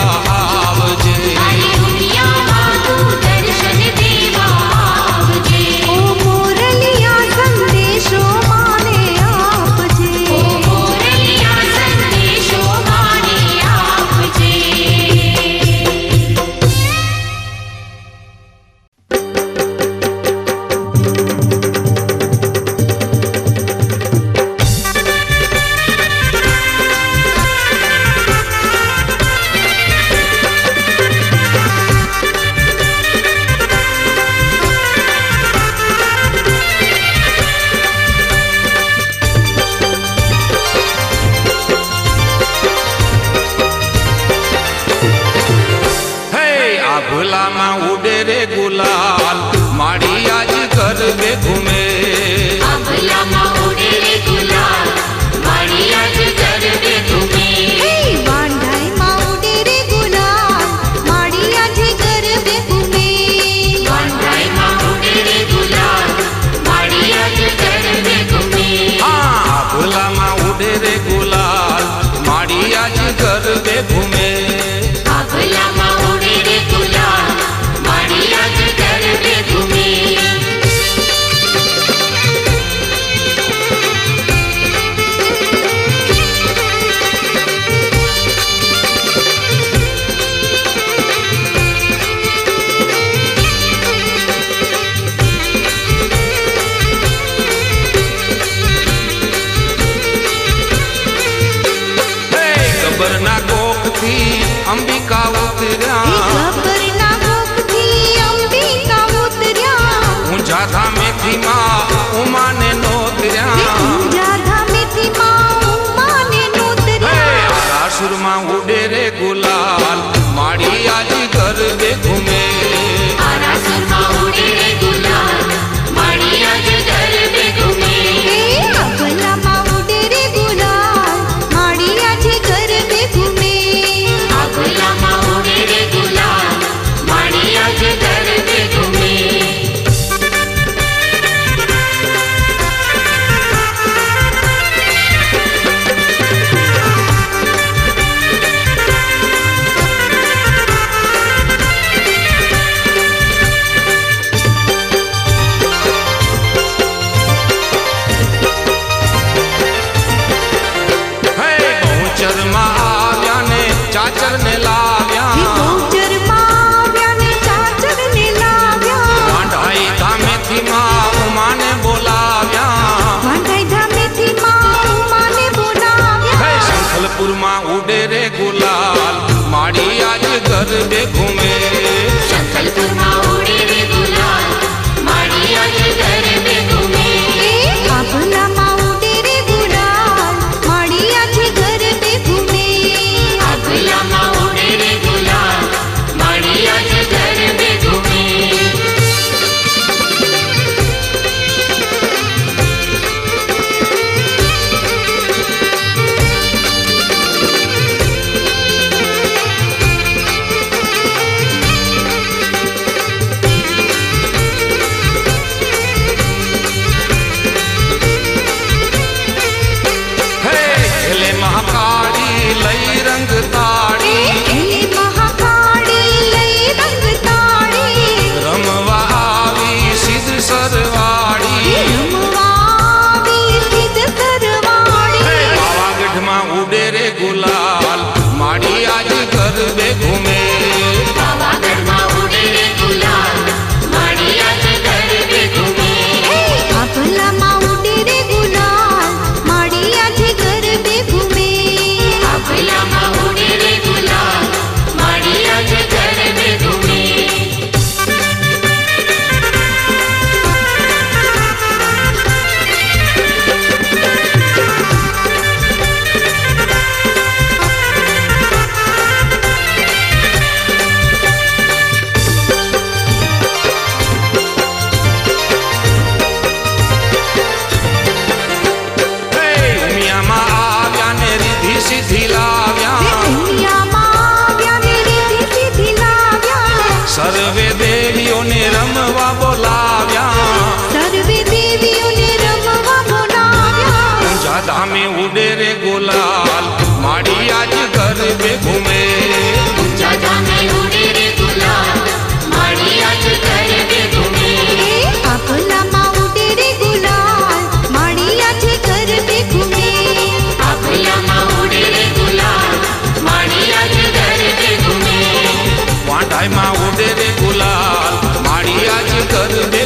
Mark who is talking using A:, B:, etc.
A: દેવા આવજે
B: તારી દુનિયામાં તું દર્શન દેવા આવજે
C: ઓ મોરલિયા સંદેશો માને આપજે
B: ઓ મોરલિયા સંદેશો માને આપજે
A: ભૂલામાં ઉડે રે ગુલાલ માડી આજ ગરબે ઘૂમે
B: અબલામાં ઉડે રે ગુલાલ મારી આજ ગરબે ઘૂમે
C: હે વાંઢાઈમાં ઉડે રે ગુલાલ માડી આજે ગરબે ઘૂમે
B: વાંઢાઈમાં ઉડે રે ગુલાલ મારી આજ ગરબે ઘૂમે
A: હા ભૂલામાં ઉડે રે ગુલાલ માડી આજ ગરબે ઘૂમે
B: અબલામાં ઉડે રે ગુલાલ મારી આજ ગરબે ઘૂમે
A: ગબરના કોખથી અંબિકા ઉતર્યા
C: ગબરના મુખથી અંબિકા ઉતર્યા
A: ઊંઝા ધામેથી માં ઉમાને નોતર્યા
C: ઊંઝા ધામેથી માં ઉમાને નોતર્યા
A: આરાસુરમાં ઉડે રે ગુલાલ માડી આજ ગરબે ઘૂમે
B: આરાસુરમાં ઉડે રે ગુલાલ મારી આજ ગરબે ઘૂમે
C: હે અબલામાં ઉડે રે ગુલાલ માડી આજે ગરબે ઘૂમે
B: અબલામાં ઉડે રે ગુલાલ મારી આજ ગરબે ઘૂમે
A: બહુચરમાં આવ્યા ને ચાચર ને લાવ્યા
C: ગોચરમાં આવ્યા ને ચાચરને લાવ્યા
A: વાંઢાઈ ધામેથી માં ઉમાને બોલાવ્યા
C: વાંઢાઈ ધામેથી માં ઉમાને બોલાવ્યા
A: શંખલપુરમાં ઉડે રે ગુલાલ માડી આજ ગરબે ઘૂમે
B: શંખલપુરમાં ઉડે રે ગુલાલ મારી આજ ગરબે ઘૂમે
C: એ અબલામાં ઉડે રે ગુલાલ માડી આજે ગરબે ઘૂમે
B: અબલામાં ઉડે રે
A: ગરબે